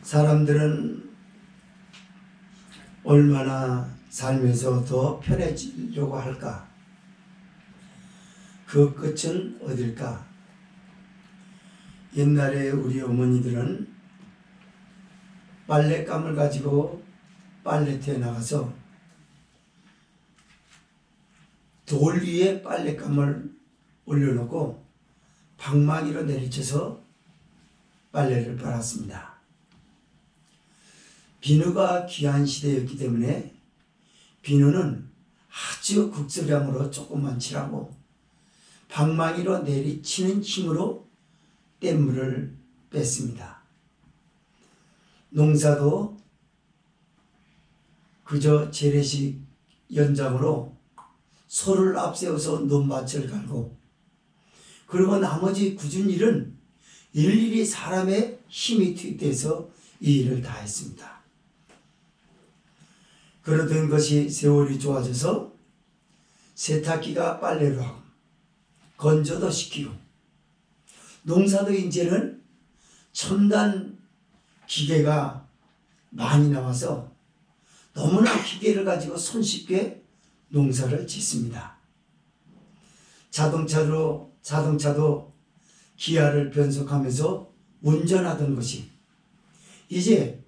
사람들은 얼마나 살면서 더 편해지려고 할까? 그 끝은 어딜까? 옛날에 우리 어머니들은 빨랫감을 가지고 빨래터에 나가서 돌 위에 빨랫감을 올려놓고 방망이로 내리쳐서 빨래를 빨았습니다. 비누가 귀한 시대였기 때문에 비누는 아주 극소량으로 조금만 칠하고 방망이로 내리치는 힘으로 뗏물을 뺐습니다. 농사도 그저 재래식 연장으로 소를 앞세워서 논밭을 갈고, 그리고 나머지 굳은 일은 일일이 사람의 힘이 투입돼서 이 일을 다 했습니다. 그러던 것이 세월이 좋아져서 세탁기가 빨래를 하고 건조도 시키고, 농사도 이제는 첨단 기계가 많이 나와서 너무나 기계를 가지고 손쉽게 농사를 짓습니다. 자동차도 기아를 변속하면서 운전하던 것이 이제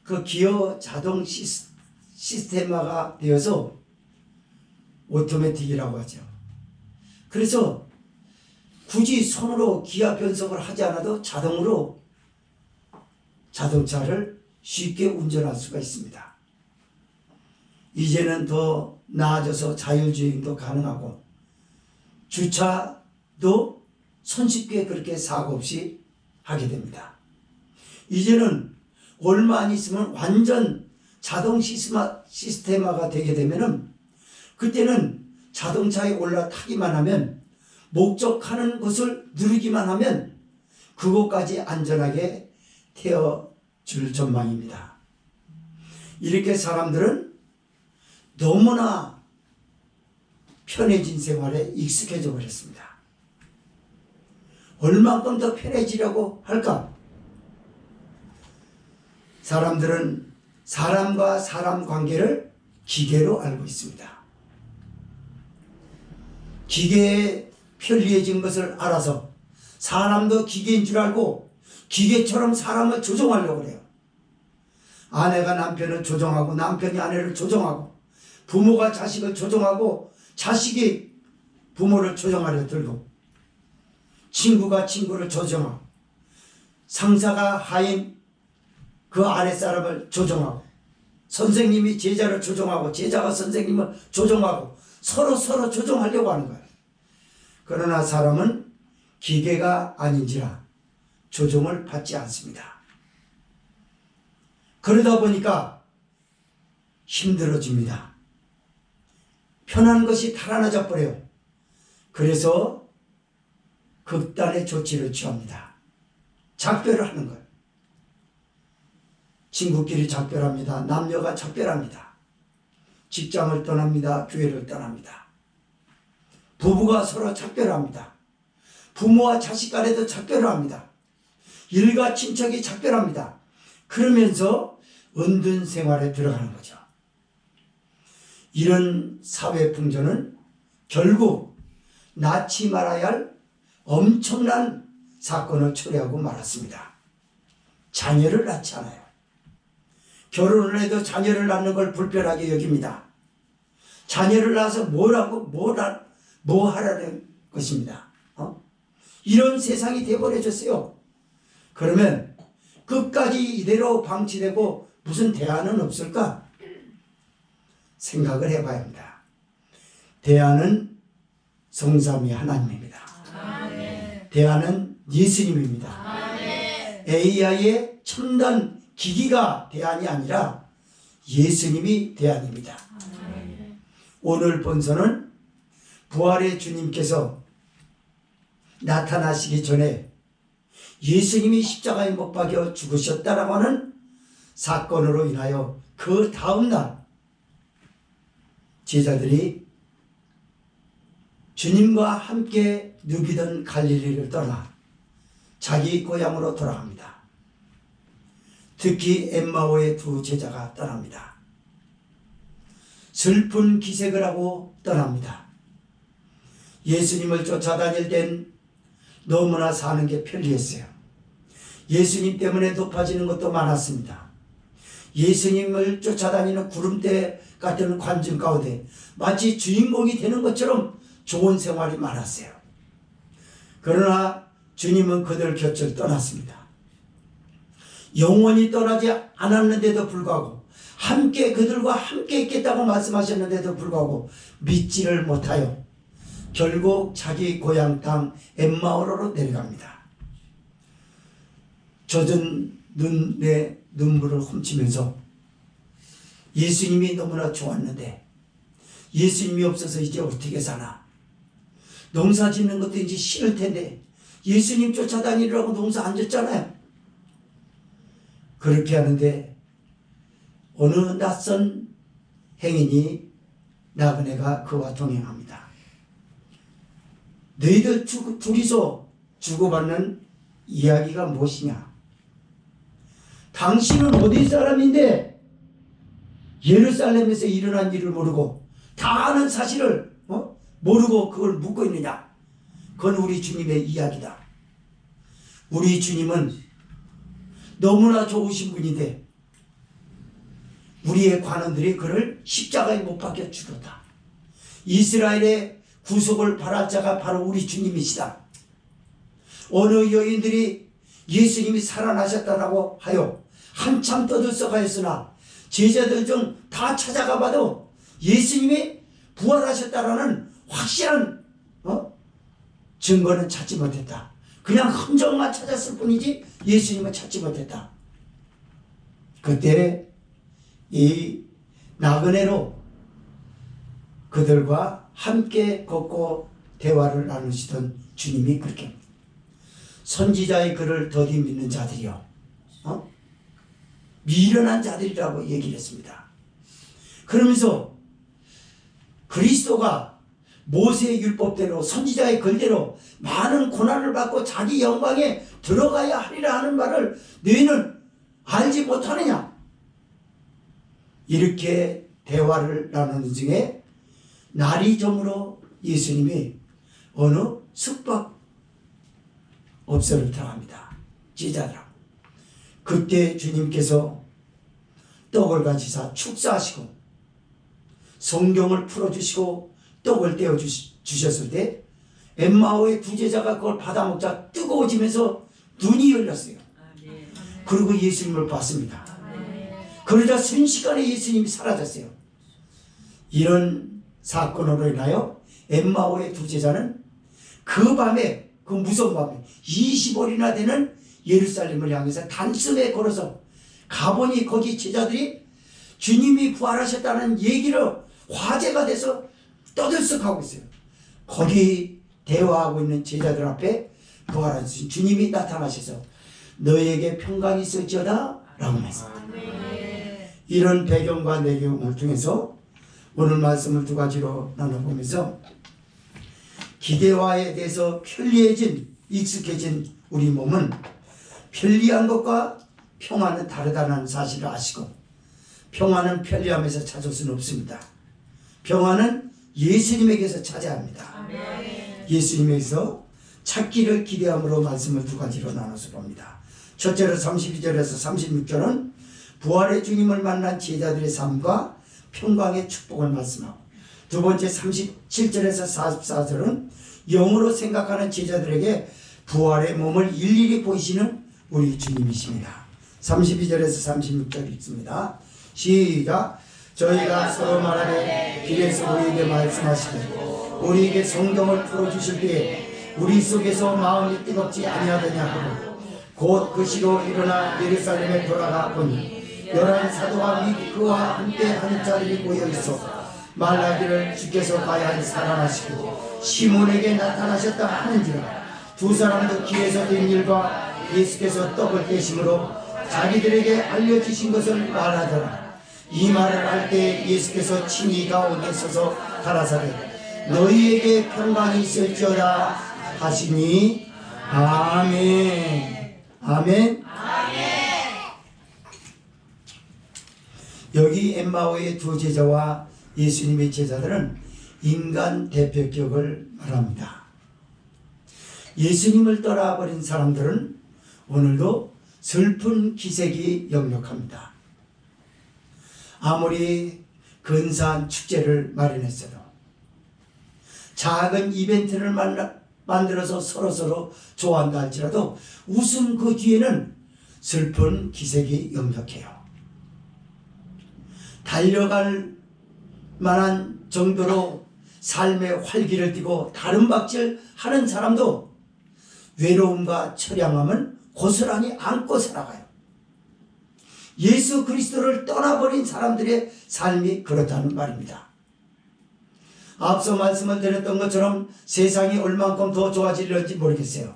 그 기어 자동 시스템화가 되어서 오토매틱이라고 하죠. 그래서 굳이 손으로 기아 변속을 하지 않아도 자동으로 자동차를 쉽게 운전할 수가 있습니다. 이제는 더 나아져서 자율주행도 가능하고 주차도 손쉽게 그렇게 사고 없이 하게 됩니다. 이제는 얼마 안 있으면 완전 자동 시스템화가 되게 되면은, 그때는 자동차에 올라타기만 하면, 목적하는 곳을 누르기만 하면 그곳까지 안전하게 태워줄 전망입니다. 이렇게 사람들은 너무나 편해진 생활에 익숙해져 버렸습니다. 얼만큼 더 편해지려고 할까? 사람들은 사람과 사람 관계를 기계로 알고 있습니다. 기계에 편리해진 것을 알아서 사람도 기계인 줄 알고 기계처럼 사람을 조종하려고 해요. 아내가 남편을 조종하고 남편이 아내를 조종하고 부모가 자식을 조종하고 자식이 부모를 조종하려 들고, 친구가 친구를 조종하고 상사가 하인 그 아랫사람을 조종하고, 선생님이 제자를 조종하고 제자가 선생님을 조종하고 서로 조종하려고 하는 거예요. 그러나 사람은 기계가 아닌지라 조종을 받지 않습니다. 그러다 보니까 힘들어집니다. 편한 것이 달아나져 버려요. 그래서 극단의 조치를 취합니다. 작별을 하는 거예요. 친구끼리 작별합니다. 남녀가 작별합니다. 직장을 떠납니다. 교회를 떠납니다. 부부가 서로 작별합니다. 부모와 자식 간에도 작별을 합니다. 일가 친척이 작별합니다. 그러면서 은둔 생활에 들어가는 거죠. 이런 사회 풍조는 결국 낳지 말아야 할 엄청난 사건을 초래하고 말았습니다. 자녀를 낳지 않아요. 결혼을 해도 자녀를 낳는 걸 불편하게 여깁니다. 자녀를 낳아서 뭐 하라는 것입니다. 이런 세상이 되어버려졌어요. 그러면 끝까지 이대로 방치되고 무슨 대안은 없을까? 생각을 해봐야 합니다. 대안은 성삼위 하나님입니다. 아멘. 대안은 예수님입니다. 아멘. AI의 첨단 기기가 대안이 아니라 예수님이 대안입니다. 아멘. 오늘 본서는 부활의 주님께서 나타나시기 전에 예수님이 십자가에 못 박혀 죽으셨다라고 하는 사건으로 인하여 그 다음날 제자들이 주님과 함께 누비던 갈릴리를 떠나 자기 고향으로 돌아갑니다. 특히 엠마오의 두 제자가 떠납니다. 슬픈 기색을 하고 떠납니다. 예수님을 쫓아다닐 땐 너무나 사는 게 편리했어요. 예수님 때문에 높아지는 것도 많았습니다. 예수님을 쫓아다니는 구름대 같은 관중 가운데 마치 주인공이 되는 것처럼 좋은 생활이 많았어요. 그러나 주님은 그들 곁을 떠났습니다. 영원히 떠나지 않았는데도 불구하고 함께 그들과 함께 있겠다고 말씀하셨는데도 불구하고 믿지를 못하여 결국 자기 고향 땅 엠마오로 내려갑니다. 젖은 눈에 눈물을 훔치면서 예수님이 너무나 좋았는데 예수님이 없어서 이제 어떻게 사나, 농사 짓는 것도 이제 싫을 텐데 예수님 쫓아다니려고 농사 안 짓잖아요. 그렇게 하는데 어느 낯선 행인이 나그네가 그와 동행합니다. 너희들 둘이서 주고받는 이야기가 무엇이냐? 당신은 어디 사람인데 예루살렘에서 일어난 일을 모르고 다 아는 사실을 모르고 그걸 묻고 있느냐? 그건 우리 주님의 이야기다. 우리 주님은 너무나 좋으신 분인데 우리의 관원들이 그를 십자가에 못 박혀 죽였다. 이스라엘의 구속을 바랄 자가 바로 우리 주님이시다. 어느 여인들이 예수님이 살아나셨다라고 하여 한참 떠들썩하였으나 제자들 중 다 찾아가 봐도 예수님이 부활하셨다라는 확실한 증거는 찾지 못했다. 그냥 흔적만 찾았을 뿐이지 예수님은 찾지 못했다. 그때 이 나그네로 그들과 함께 걷고 대화를 나누시던 주님이 그렇게 선지자의 글을 더디 믿는 자들이요, 미련한 자들이라고 얘기를 했습니다. 그러면서 그리스도가 모세의 율법대로 선지자의 글대로 많은 고난을 받고 자기 영광에 들어가야 하리라 하는 말을 너희는 알지 못하느냐? 이렇게 대화를 나누는 중에 날이 저물어 예수님이 어느 숙박업소를 들어갑니다. 제자들하고. 그때 주님께서 떡을 가지사 축사하시고 성경을 풀어주시고 떡을 떼어주셨을 때 엠마오의 두 제자가 그걸 받아먹자 뜨거워지면서 눈이 열렸어요. 그리고 예수님을 봤습니다. 그러자 순식간에 예수님이 사라졌어요. 이런 사건으로 인하여 엠마오의 두 제자는 그 밤에, 그 무서운 밤에 20월이나 되는 예루살렘을 향해서 단숨에 걸어서 가보니 거기 제자들이 주님이 부활하셨다는 얘기로 화제가 돼서 떠들썩하고 있어요. 거기 대화하고 있는 제자들 앞에 부활하신 주님이 나타나셔서 너희에게 평강이 있을지어다 라고 말씀합니다. 이런 배경과 내용을 통해서 오늘 말씀을 두 가지로 나눠보면서 기대와에 대해서 편리해진, 익숙해진 우리 몸은 편리한 것과 평화는 다르다는 사실을 아시고 평화는 편리함에서 찾을 수는 없습니다. 평화는 예수님에게서 찾아야 합니다. 예수님에게서 찾기를 기대함으로 말씀을 두 가지로 나눠서 봅니다. 첫째로 32절에서 36절은 부활의 주님을 만난 제자들의 삶과 평강의 축복을 말씀하고, 두 번째 37절에서 44절은 영으로 생각하는 제자들에게 부활의 몸을 일일이 보이시는 우리 주님이십니다. 32절에서 36절 읽습니다. 시작. 저희가 서로 말하되 길에서 우리에게 말씀하시되 우리에게 성경을 풀어주실 때에 우리 속에서 마음이 뜨겁지 아니하더냐 하고 곧 그 시로 일어나 예루살렘에 돌아가 보니 11 사도가 및 그와 함께 하는 자들이 모여있어 말하기를 주께서 가야 살아나시고 시몬에게 나타나셨다 하는지라. 두 사람도 길에서 된 일과 예수께서 떡을 떼심으로 자기들에게 알려주신 것을 말하더라. 이 말을 할 때 예수께서 친히 가운데 서서 가라사대 너희에게 평강이 있을지어다 하시니 아멘. 아멘. 여기 엠마오의 두 제자와 예수님의 제자들은 인간 대표격을 말합니다. 예수님을 떠나버린 사람들은 오늘도 슬픈 기색이 역력합니다. 아무리 근사한 축제를 마련했어도, 작은 이벤트를 만들어서 서로서로 좋아한다 할지라도 웃음 그 뒤에는 슬픈 기색이 역력해요. 달려갈 만한 정도로 삶의 활기를 띠고 다름박질 하는 사람도 외로움과 처량함은 고스란히 안고 살아가요. 예수 그리스도를 떠나버린 사람들의 삶이 그렇다는 말입니다. 앞서 말씀을 드렸던 것처럼 세상이 얼만큼 더 좋아질지 모르겠어요.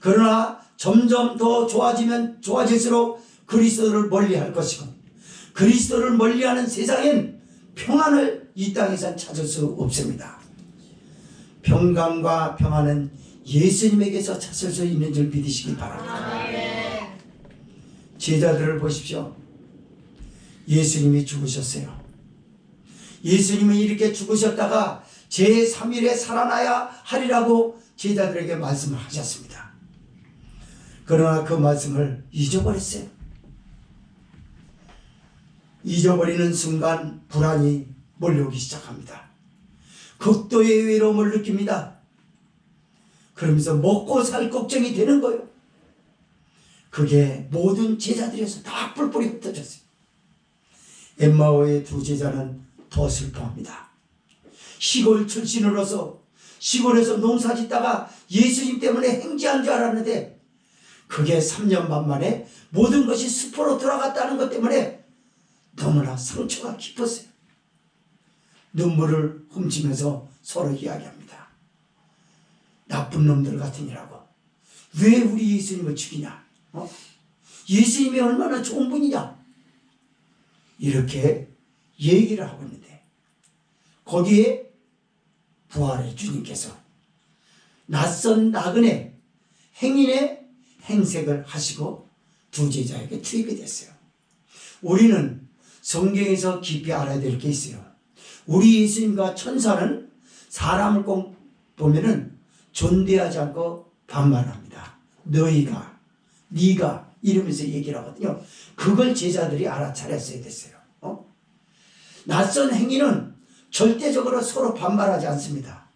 그러나 점점 더 좋아지면 좋아질수록 그리스도를 멀리할 것이고, 그리스도를 멀리하는 세상엔 평안을 이 땅에서 찾을 수 없습니다. 평강과 평안은 예수님에게서 찾을 수 있는 줄 믿으시기 바랍니다. 제자들을 보십시오. 예수님이 죽으셨어요. 예수님은 이렇게 죽으셨다가 제3일에 살아나야 하리라고 제자들에게 말씀을 하셨습니다. 그러나 그 말씀을 잊어버렸어요. 잊어버리는 순간 불안이 몰려오기 시작합니다. 극도의 외로움을 느낍니다. 그러면서 먹고 살 걱정이 되는 거예요. 그게 모든 제자들에서 다 뿔뿔이 흩어졌어요. 엠마오의 두 제자는 더 슬퍼합니다. 시골 출신으로서 시골에서 농사 짓다가 예수님 때문에 행지한 줄 알았는데 그게 3년 반 만에 모든 것이 숲으로 돌아갔다는 것 때문에 너무나 상처가 깊었어요. 눈물을 훔치면서 서로 이야기합니다. 나쁜 놈들 같으니라고. 왜 우리 예수님을 죽이냐? 예수님이 얼마나 좋은 분이냐? 이렇게 얘기를 하고 있는데 거기에 부활의 주님께서 낯선 나그네 행인의 행색을 하시고 두 제자에게 투입이 됐어요. 우리는 성경에서 깊이 알아야 될 게 있어요. 우리 예수님과 천사는 사람을 꼭 보면은 존대하지 않고 반말합니다. 너희가, 네가 이러면서 얘기를 하거든요. 그걸 제자들이 알아차렸어야 됐어요. 낯선 행위는 절대적으로 서로 반발하지 않습니다.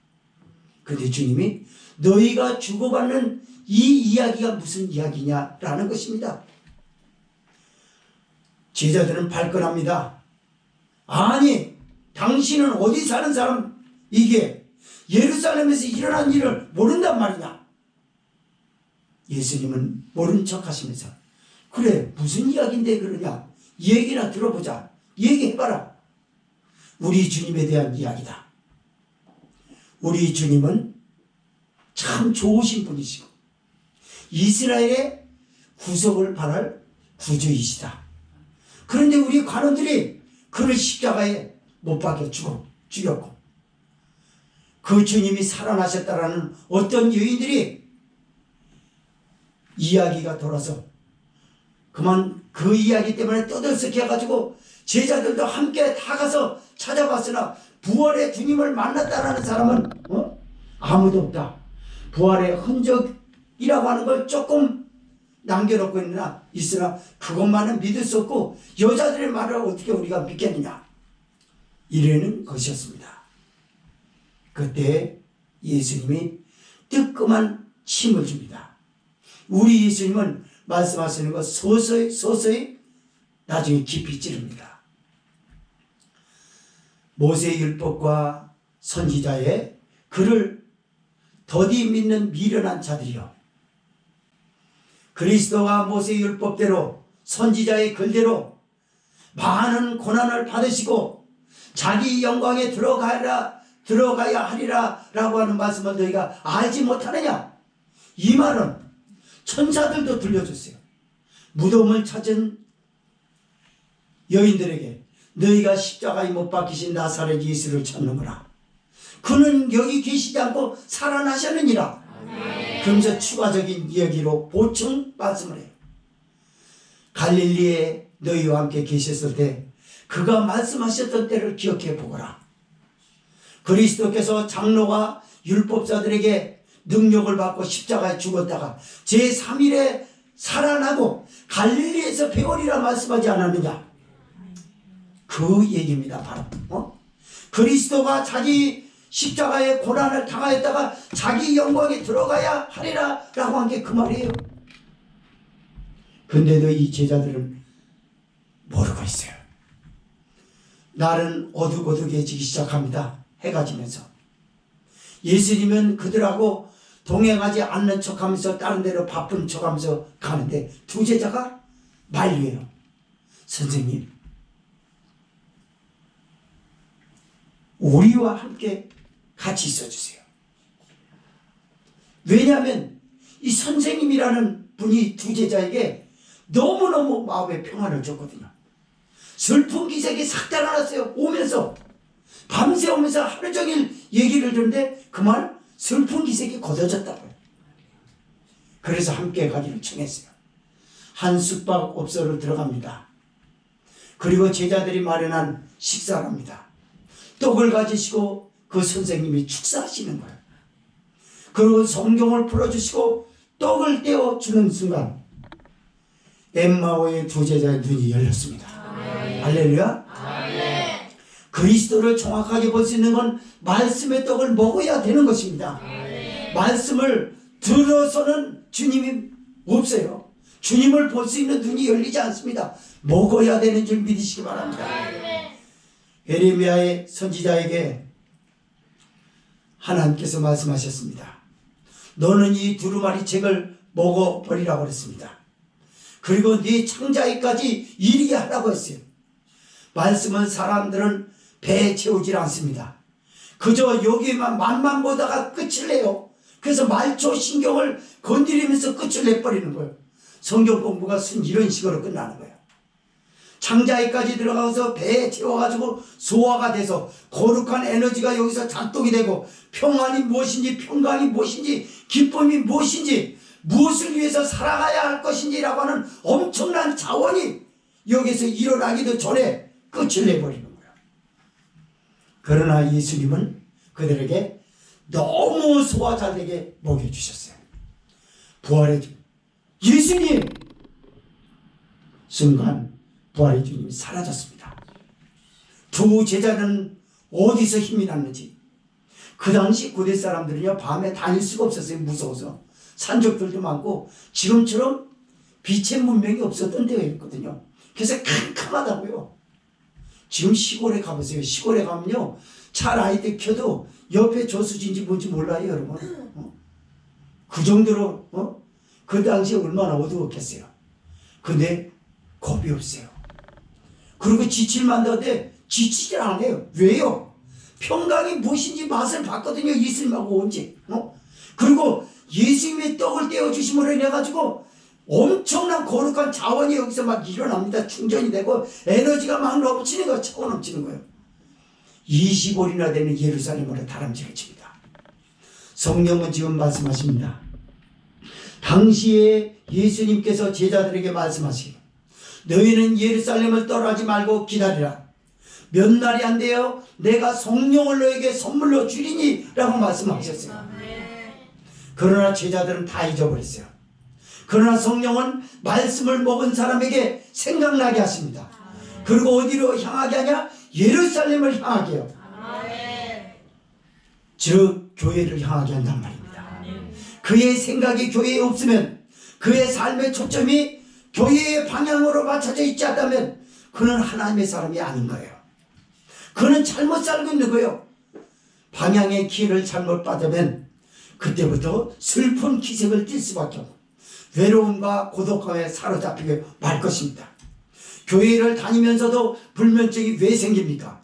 그런데 주님이 너희가 주고받는 이 이야기가 무슨 이야기냐라는 것입니다. 제자들은 발끈합니다. 아니, 당신은 어디 사는 사람, 이게 예루살렘에서 일어난 일을 모른단 말이냐? 예수님은 모른 척 하시면서 그래, 무슨 이야기인데 그러냐? 얘기나 들어보자. 얘기해봐라. 우리 주님에 대한 이야기다. 우리 주님은 참 좋으신 분이시고 이스라엘의 구속을 바랄 구주이시다. 그런데 우리 관원들이 그를 십자가에 못 박여 죽였고 그 주님이 살아나셨다라는 어떤 여인들이 이야기가 돌아서 그만 그 이야기 때문에 떠들썩해가지고 제자들도 함께 다 가서 찾아봤으나 부활의 주님을 만났다라는 사람은 아무도 없다. 부활의 흔적이라고 하는 걸 조금 남겨놓고 있으나 그것만은 믿을 수 없고 여자들의 말을 어떻게 우리가 믿겠느냐, 이러는 것이었습니다. 그때 예수님이 뜨끔한 침을 줍니다. 우리 예수님은 말씀하시는 것 서서히 나중에 깊이 찌릅니다. 모세의 율법과 선지자의 그를 더디 믿는 미련한 자들이요, 그리스도가 모세의 율법대로 선지자의 글대로 많은 고난을 받으시고 자기 영광에 들어가야 하리라 라고 하는 말씀을 너희가 알지 못하느냐? 이 말은 천사들도 들려줬어요. 무덤을 찾은 여인들에게 너희가 십자가에 못 박히신 나사렛 예수를 찾는구나. 그는 여기 계시지 않고 살아나셨느니라. 그러면서 추가적인 이야기로 보충 말씀을 해요. 갈릴리에 너희와 함께 계셨을 때 그가 말씀하셨던 때를 기억해 보거라. 그리스도께서 장로가 율법자들에게 능력을 받고 십자가에 죽었다가 제3일에 살아나고 갈릴리에서 배우리라 말씀하지 않았느냐. 그 얘기입니다. 바로 그리스도가 자기 십자가의 고난을 당하였다가 자기 영광에 들어가야 하리라 라고 한 게 그 말이에요. 근데도 이 제자들은 모르고 있어요. 날은 어둑어둑해지기 시작합니다. 해가 지면서 예수님은 그들하고 동행하지 않는 척하면서 다른 데로 바쁜 척하면서 가는데 두 제자가 만류해요. 선생님, 우리와 함께 같이 있어주세요. 왜냐하면 이 선생님이라는 분이 두 제자에게 너무너무 마음의 평안을 줬거든요. 슬픈 기색이 싹 달아났어요. 오면서 밤새 오면서 하루 종일 얘기를 듣는데 그만 슬픈 기색이 걷어졌다고요. 그래서 함께 가기를 청했어요. 한 숙박업소를 들어갑니다. 그리고 제자들이 마련한 식사를 합니다. 떡을 가지시고 그 선생님이 축사하시는 거예요. 그리고 성경을 풀어주시고 떡을 떼어주는 순간 엠마오의 두 제자의 눈이 열렸습니다. 할렐루야. 그리스도를 정확하게 볼 수 있는 건 말씀의 떡을 먹어야 되는 것입니다. 말씀을 들어서는 주님이 없어요. 주님을 볼 수 있는 눈이 열리지 않습니다. 먹어야 되는 줄 믿으시기 바랍니다. 예레미야의 선지자에게 하나님께서 말씀하셨습니다. 너는 이 두루마리 책을 먹어버리라고 그랬습니다. 그리고 네 창자에까지 이르게 하라고 했어요. 말씀은 사람들은 배에 채우질 않습니다. 그저 여기만 맛만 보다가 끝을 내요. 그래서 말초 신경을 건드리면서 끝을 내버리는 거예요. 성경 공부가 이런 식으로 끝나는 거예요. 창자에까지 들어가서 배에 채워가지고 소화가 돼서 거룩한 에너지가 여기서 작동이 되고 평안이 무엇인지 평강이 무엇인지 기쁨이 무엇인지 무엇을 위해서 살아가야 할 것인지라고 하는 엄청난 자원이 여기서 일어나기도 전에 끝을 내버리는 거예요. 그러나 예수님은 그들에게 너무 소화 잘 되게 먹여주셨어요. 부활의 주 예수님! 순간 부활의 주님이 사라졌습니다. 두 제자는 어디서 힘이 났는지. 그 당시 고대 사람들은요 밤에 다닐 수가 없었어요. 무서워서. 산적들도 많고 지금처럼 빛의 문명이 없었던 때였거든요. 그래서 캄캄하다고요. 지금 시골에 가보세요. 시골에 가면요 차 라이트 켜도 옆에 저수지인지 뭔지 몰라요 여러분. 그 정도로 그 당시에 얼마나 어두웠겠어요. 근데 겁이 없어요. 그리고 지칠만 하는데 지치질 않아요. 왜요? 평강이 무엇인지 맛을 봤거든요. 예수님하고 온지. 그리고 예수님의 떡을 떼어주심으로 인해가지고 엄청난 거룩한 자원이 여기서 막 일어납니다. 충전이 되고 에너지가 막 넘치는 거예요. 차고 넘치는 거예요. 20월이나 되는 예루살렘으로 다람쥐를 성령은 지금 말씀하십니다. 당시에 예수님께서 제자들에게 말씀하시기를 너희는 예루살렘을 떠나지 말고 기다리라. 몇 날이 안 돼요 내가 성령을 너에게 선물로 주리니 라고 말씀하셨어요. 그러나 제자들은 다 잊어버렸어요. 그러나 성령은 말씀을 먹은 사람에게 생각나게 하십니다. 그리고 어디로 향하게 하냐? 예루살렘을 향하게 해요. 즉 교회를 향하게 한단 말입니다. 그의 생각이 교회에 없으면 그의 삶의 초점이 교회의 방향으로 맞춰져 있지 않다면 그는 하나님의 사람이 아닌 거예요. 그는 잘못 살고 있는 거예요. 방향의 기회를 잘못 받으면 그때부터 슬픈 기색을 띨 수밖에 없고 외로움과 고독함에 사로잡히게 말 것입니다. 교회를 다니면서도 불면증이 왜 생깁니까?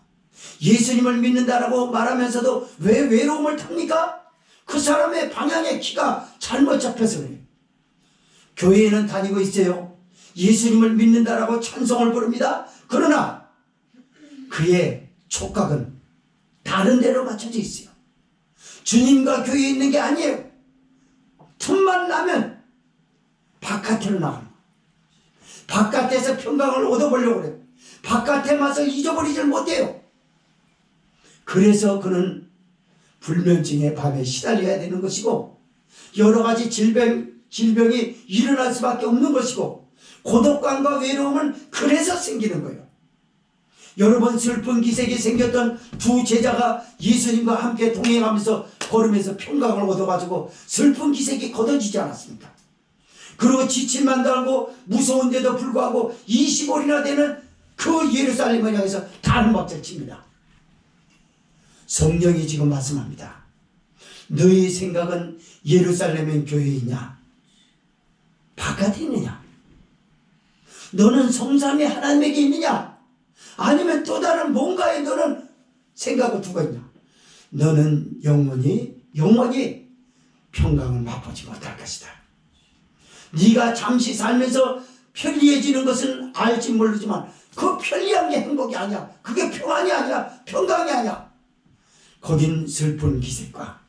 예수님을 믿는다라고 말하면서도 왜 외로움을 탑니까? 그 사람의 방향의 키가 잘못 잡혀서 그래요. 교회에는 다니고 있어요. 예수님을 믿는다라고 찬송을 부릅니다. 그러나 그의 촉각은 다른 데로 맞춰져 있어요. 주님과 교회에 있는 게 아니에요. 틈만 나면 바깥으로 나갑니다. 바깥에서 평강을 얻어보려고 그래요. 바깥에 와서 잊어버리질 못해요. 그래서 그는 불면증의 밤에 시달려야 되는 것이고 여러 가지 질병이 일어날 수밖에 없는 것이고 고독감과 외로움은 그래서 생기는 거예요. 여러분, 슬픈 기색이 생겼던 두 제자가 예수님과 함께 동행하면서 걸으면서 평강을 얻어가지고 슬픈 기색이 걷어지지 않았습니까? 그리고 지칠만도 하고 무서운데도 불구하고 20월이나 되는 그 예루살렘을 향해서 다른 박자를 칩니다. 성령이 지금 말씀합니다. 너희 생각은 예루살렘의 교회에 있냐? 바깥에 있느냐? 너는 성삼위 하나님에게 있느냐? 아니면 또 다른 뭔가에 너는 생각을 두고 있냐? 너는 영원히 평강을 맛보지 못할 것이다. 네가 잠시 살면서 편리해지는 것은 알지 모르지만 그 편리한 게 행복이 아니야. 그게 평안이 아니야. 평강이 아니야. 거긴 슬픈 기색과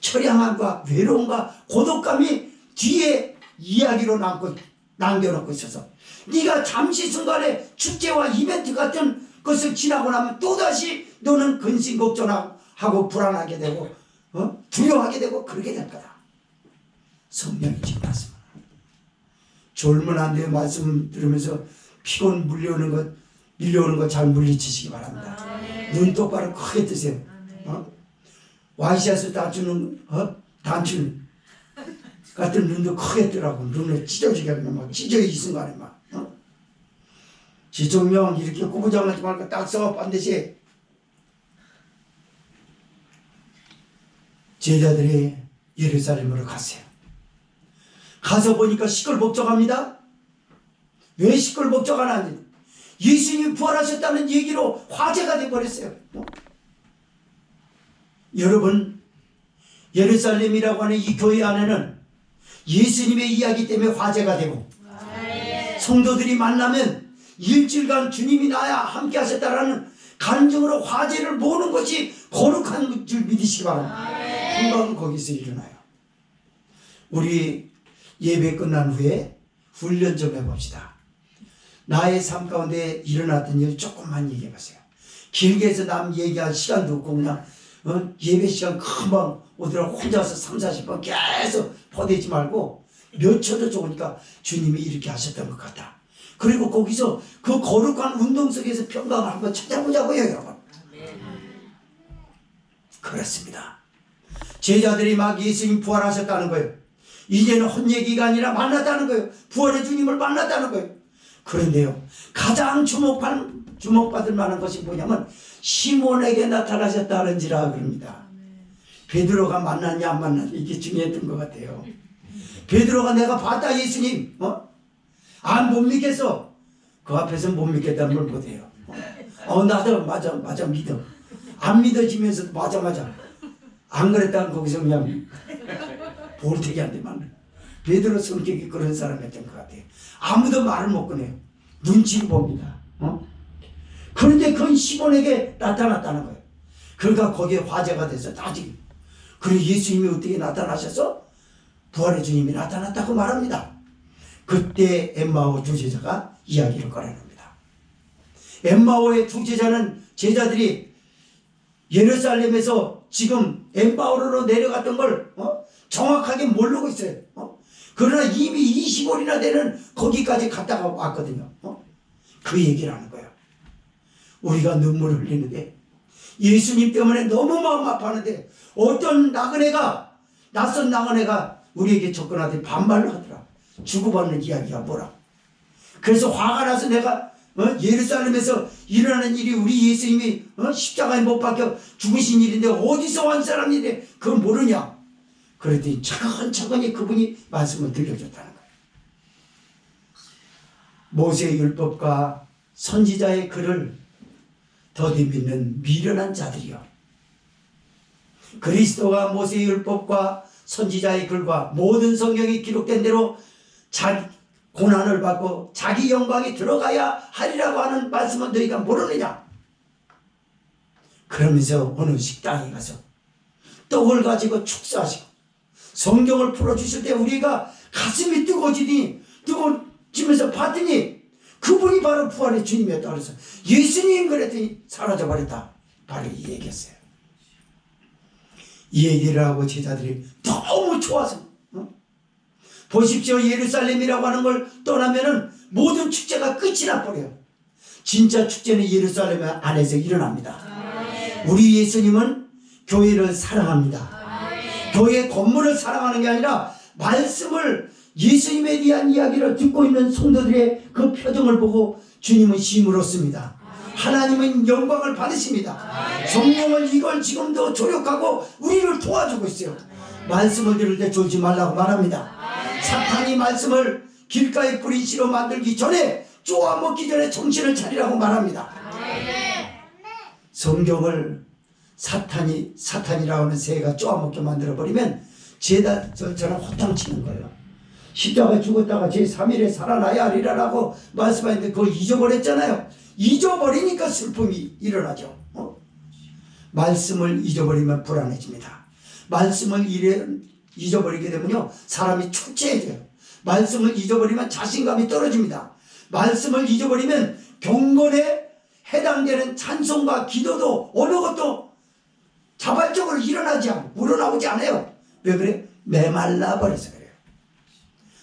처량함과 외로움과 고독감이 뒤에 이야기로 남겨놓고 있어서 네가 잠시 순간에 축제와 이벤트 같은 것을 지나고 나면 또다시 너는 근심걱정하고 불안하게 되고 두려워하게 되고 그러게 될 거다. 성령이 지금 말씀합니다. 졸면 안 돼요. 말씀 들으면서 피곤 밀려오는 것 잘 물리치시기 바랍니다. 눈 똑바로 크게 뜨세요. 와이셔츠 단추는 단추 같은 눈도 크게 뜨라고. 눈을 찢어지게 그냥 막 찢어 이 순간에 막 지종명 이렇게 꾸부장하지 말고 딱 써. 반드시 제자들이 예루살렘으로 갔어요. 가서 보니까 시끌벅적합니다. 왜 시끌벅적하는지 예수님이 부활하셨다는 얘기로 화제가 되어버렸어요. 여러분, 예루살렘이라고 하는 이 교회 안에는 예수님의 이야기 때문에 화제가 되고 성도들이 만나면 일주일간 주님이 나야 함께 하셨다라는 간증으로 화제를 모으는 것이 거룩한 줄 믿으시기 바랍니다. 금방 거기서 일어나요. 우리 예배 끝난 후에 훈련 좀 해봅시다. 나의 삶 가운데 일어났던 일 조금만 얘기해 보세요. 길게 해서 남 얘기할 시간도 없고 그냥 예배 시간 금방 오더라고 혼자서 3, 40분 계속 퍼대지 말고 몇 초도 좋으니까 주님이 이렇게 하셨던 것 같다. 그리고 거기서 그 거룩한 운동 속에서 평강을 한번 찾아보자고요, 여러분. 그렇습니다. 제자들이 막 예수님 부활하셨다는 거예요. 이제는 헛얘기가 아니라 만났다는 거예요. 부활의 주님을 만났다는 거예요. 그런데요, 가장 주목받을 만한 것이 뭐냐면 시몬에게 나타나셨다는지라 그럽니다. 베드로가 만났냐 안 만났냐 이게 중요했던 것 같아요. 베드로가 내가 봤다 예수님 안 못 믿겠어. 그 앞에서 못 믿겠다는 걸 못해요. 나도 맞아 믿어. 안 믿어지면서도 맞아 안 그랬다면 거기서 그냥 볼테기한테만. 베드로 성격이 그런 사람이었던 것 같아요. 아무도 말을 못 꺼내요. 눈치를 봅니다. 그런데 그건 시몬에게 나타났다는 거예요. 그러니까 거기에 화제가 돼서 아직. 그리고 예수님이 어떻게 나타나셔서 부활의 주님이 나타났다고 말합니다. 그때 엠마오 두 제자가 이야기를 꺼내놓습니다. 엠마오의 두 제자는 제자들이 예루살렘에서 지금 엠마오로 내려갔던 걸 정확하게 모르고 있어요. 그러나 이미 20월이나 되는 거기까지 갔다가 왔거든요. 그 얘기를 하는 거예요. 우리가 눈물을 흘리는데 예수님 때문에 너무 마음 아파하는데 어떤 낯선 나그네가 우리에게 접근하더니 반말을 하더라. 주고받는 이야기가 뭐라. 그래서 화가 나서 내가 예루살렘에서 일어나는 일이 우리 예수님이 십자가에 못 박혀 죽으신 일인데 어디서 온 사람인데 그건 모르냐. 그랬더니 차근차근히 그분이 말씀을 들려줬다는 거예요. 모세의 율법과 선지자의 글을 더디 믿는 미련한 자들이요. 그리스도가 모세의 율법과 선지자의 글과 모든 성경이 기록된 대로 자기 고난을 받고 자기 영광이 들어가야 하리라고 하는 말씀은 너희가 모르느냐. 그러면서 어느 식당에 가서 떡을 가지고 축사하시고 성경을 풀어주실 때 우리가 가슴이 뜨거워지면서 봤더니 그분이 바로 부활의 주님이었다 그래서 예수님 그랬더니 사라져버렸다. 바로 이 얘기였어요. 이 얘기를 하고 제자들이 너무 좋아서 보십시오. 예루살렘이라고 하는 걸 떠나면은 모든 축제가 끝이 나버려요. 진짜 축제는 예루살렘 안에서 일어납니다. 우리 예수님은 교회를 사랑합니다. 교회 건물을 사랑하는 게 아니라 말씀을 예수님에 대한 이야기를 듣고 있는 성도들의 그 표정을 보고 주님은 힘을 얻습니다. 하나님은 영광을 받으십니다. 성령은 이걸 지금도 조력하고 우리를 도와주고 있어요. 말씀을 들을 때 졸지 말라고 말합니다. 사탄이 말씀을 길가에 뿌린 씨로 만들기 전에 쪼아 먹기 전에 정신을 차리라고 말합니다. 성경을 사탄이라고 하는 새가 쪼아먹게 만들어버리면 저처럼 호탕치는 거예요. 십자가에 죽었다가 제3일에 살아나야 하리라라고 말씀하는데 그걸 잊어버렸잖아요. 잊어버리니까 슬픔이 일어나죠. 말씀을 잊어버리면 불안해집니다. 말씀을 잊어버리게 되면요 사람이 초췌해져요. 말씀을 잊어버리면 자신감이 떨어집니다. 말씀을 잊어버리면 경건에 해당되는 찬송과 기도도 어느 것도 자발적으로 우러나오지 않아요. 왜 그래? 메말라 버려서 그래요.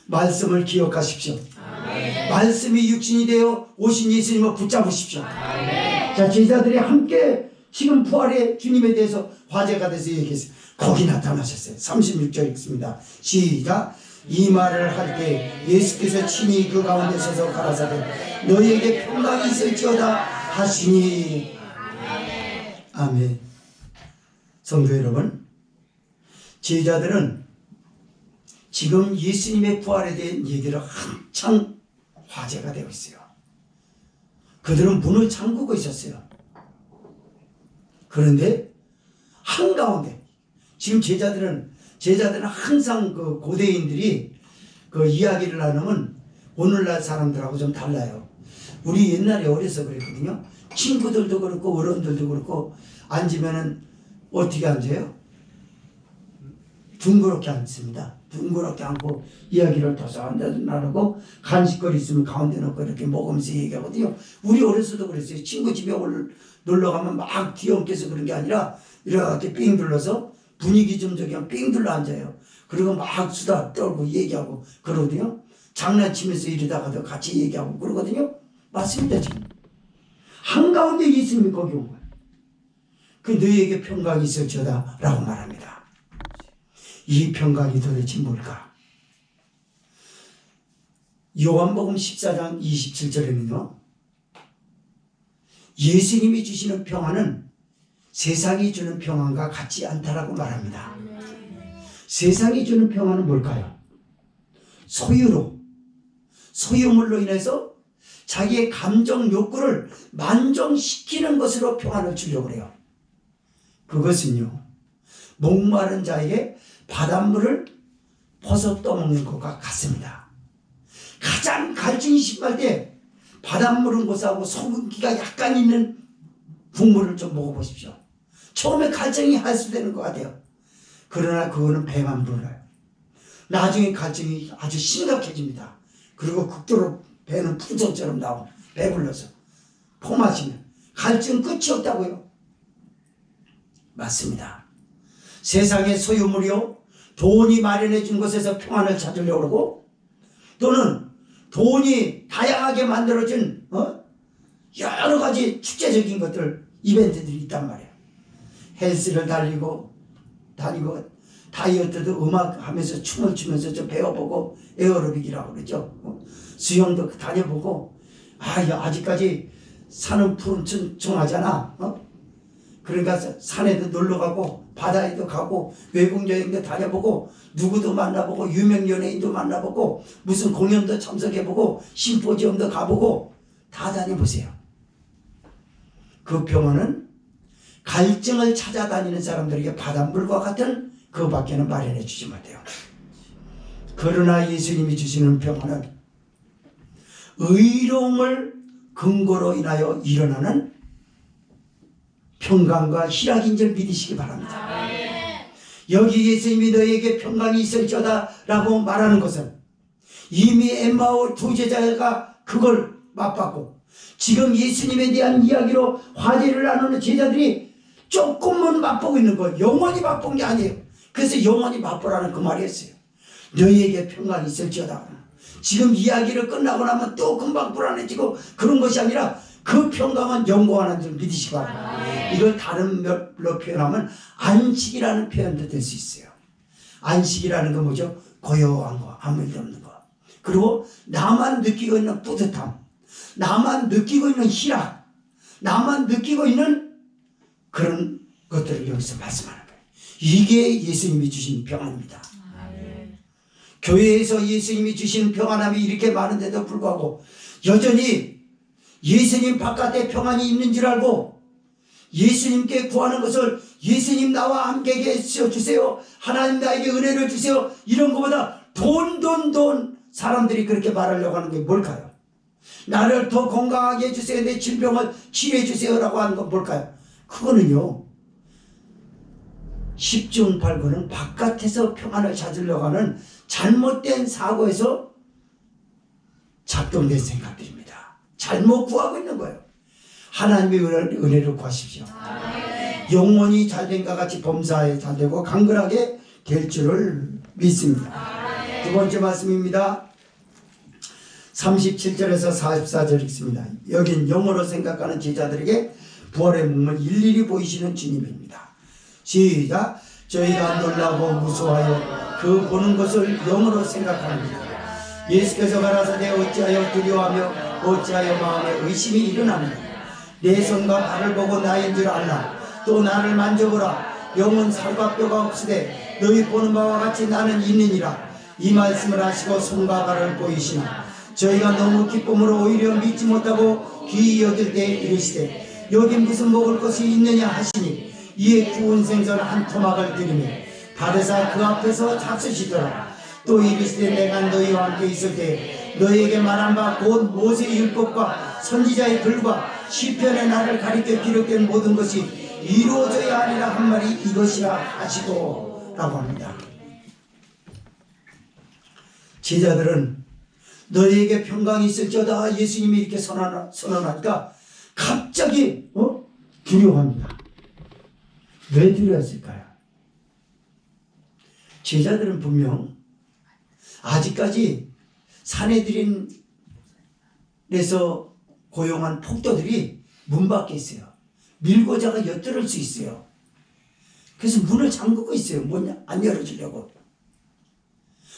말씀을 기억하십시오. 아멘. 말씀이 육신이 되어 오신 예수님을 붙잡으십시오. 아멘. 자, 제자들이 함께 지금 부활의 주님에 대해서 화제가 돼서 얘기했어요. 거기 나타나셨어요. 36절 읽습니다. 시작. 이 말을 할 때 예수께서 친히 그 가운데 서서 가라사대 너희에게 평강이 있을지어다 하시니. 아멘. 성도 여러분, 제자들은 지금 예수님의 부활에 대한 얘기를 한창 화제가 되고 있어요. 그들은 문을 잠그고 있었어요. 그런데 한가운데 지금 제자들은 항상 그 고대인들이 그 이야기를 나누면 오늘날 사람들하고 좀 달라요. 우리 옛날에 어려서 그랬거든요. 친구들도 그렇고 어른들도 그렇고 앉으면은 어떻게 앉아요? 둥그렇게 앉습니다. 둥그렇게 앉고 이야기를 도서관에서 나누고 간식거리 있으면 가운데 놓고 이렇게 먹으면서 얘기하거든요. 우리 어렸을 때 그랬어요. 친구 집에 놀러 가면 막 뒤엉켜서 그런 게 아니라 이렇게 삥 둘러서 분위기 좀 저기 삥 둘러 앉아요. 그리고 막 수다 떨고 얘기하고 그러거든요. 장난치면서 이러다가도 같이 얘기하고 그러거든요. 맞습니다. 지금 한가운데 예수님이 거기 온 거예요. 그 너희에게 평강이 있을지어다 라고 말합니다. 이 평강이 도대체 뭘까? 요한복음 14장 27절에는요 예수님이 주시는 평안은 세상이 주는 평안과 같지 않다라고 말합니다. 세상이 주는 평안은 뭘까요? 소유물로 인해서 자기의 감정 욕구를 만족시키는 것으로 평안을 주려고 해요. 그것은요 목마른 자에게 바닷물을 퍼서 떠먹는 것과 같습니다. 가장 갈증이 심할 때 바닷물은 고소하고 소금기가 약간 있는 국물을 좀 먹어보십시오. 처음에 갈증이 해소되는 것 같아요. 그러나 그거는 배만 불러요. 나중에 갈증이 아주 심각해집니다. 그리고 극도로 배는 풍선처럼 나오고 배불러서 포마시면 갈증 끝이 없다고요. 맞습니다. 세상의 소유물이요 돈이 마련해 준 것에서 평안을 찾으려고 그러고 또는 돈이 다양하게 만들어진 여러 가지 축제적인 것들 이벤트들이 있단 말이에요. 헬스를 다니고 다이어트도 음악하면서 춤을 추면서 좀 배워보고 에어로빅이라고 그러죠. 수영도 다녀보고 아직까지 산은 푸른청하잖아. 그러니까 산에도 놀러가고 바다에도 가고 외국 여행도 다녀보고 누구도 만나보고 유명 연예인도 만나보고 무슨 공연도 참석해보고 심포지엄도 가보고 다 다녀보세요. 그 평안은 갈증을 찾아다니는 사람들에게 바닷물과 같은 그 밖에는 마련해 주지 못해요. 그러나 예수님이 주시는 평안은 의로움을 근거로 인하여 일어나는 평강과 희락인 줄 믿으시기 바랍니다. 여기 예수님이 너에게 평강이 있을지어다 라고 말하는 것은 이미 엠마오 두 제자가 그걸 맛봤고 지금 예수님에 대한 이야기로 화제를 나누는 제자들이 조금은 맛보고 있는 거예요. 영원히 맛본 게 아니에요. 그래서 영원히 맛보라는 그 말이었어요. 너희에게 평강이 있을지어다. 지금 이야기를 끝나고 나면 또 금방 불안해지고 그런 것이 아니라 그 평강은 영원한 줄 믿으시기 바랍니다. 이걸 다른 말로 표현하면 안식이라는 표현도 될 수 있어요. 안식이라는 건 뭐죠? 고요한 거, 아무 일도 없는 거. 그리고 나만 느끼고 있는 뿌듯함, 나만 느끼고 있는 희락, 나만 느끼고 있는 그런 것들을 여기서 말씀하는 거예요. 이게 예수님이 주신 평안입니다. 교회에서 예수님이 주신 평안함이 이렇게 많은데도 불구하고 여전히 예수님 바깥에 평안이 있는 줄 알고 예수님께 구하는 것을 예수님 나와 함께 계셔 주세요, 하나님 나에게 은혜를 주세요, 이런 것보다 돈 사람들이 그렇게 말하려고 하는 게 뭘까요? 나를 더 건강하게 해주세요, 내 질병을 치료해 주세요 라고 하는 건 뭘까요? 그거는요 10중 8구는 바깥에서 평안을 찾으려고 하는 잘못된 사고에서 작동된 생각들입니다. 잘못 구하고 있는 거예요. 하나님의 은혜를 구하십시오. 영원히 잘된 것 같이 범사에 잘되고 강건하게 될 줄을 믿습니다. 두 번째 말씀입니다. 37절에서 44절 읽습니다. 여긴 영어로 생각하는 제자들에게 부활의 몸을 일일이 보이시는 주님입니다. 시작. 저희가 놀라고 무서워하여 그 보는 것을 영으로 생각합니다. 예수께서 가라사대 어찌하여 두려워하며 어찌하여 마음에 의심이 일어납니다. 내 손과 발을 보고 나인 줄 알라. 또 나를 만져보라. 영은 살과 뼈가 없으되 너희 보는 바와 같이 나는 있느니라. 이 말씀을 하시고 손과 발을 보이시나 저희가 너무 기쁨으로 오히려 믿지 못하고 귀히 여길 때 이르시되 여기 무슨 먹을 것이 있느냐 하시니 이에 구운 생선 한 토막을 드리며 받으사 그 앞에서 잡수시더라. 또 이르시되 내가 너희와 함께 있을 때 너희에게 말한 바 곧 모세의 율법과 선지자의 글과 시편의 나를 가리켜 기록된 모든 것이 이루어져야 하리라 한 말이 이것이라 하시고 라고 합니다. 제자들은 너희에게 평강이 있을지어다 예수님이 이렇게 선언하니까 갑자기 두려워합니다. 왜 두려웠을까요? 제자들은 분명 아직까지 사내들인에서 고용한 폭도들이 문 밖에 있어요. 밀고자가 엿들을 수 있어요. 그래서 문을 잠그고 있어요. 문 안 열어주려고.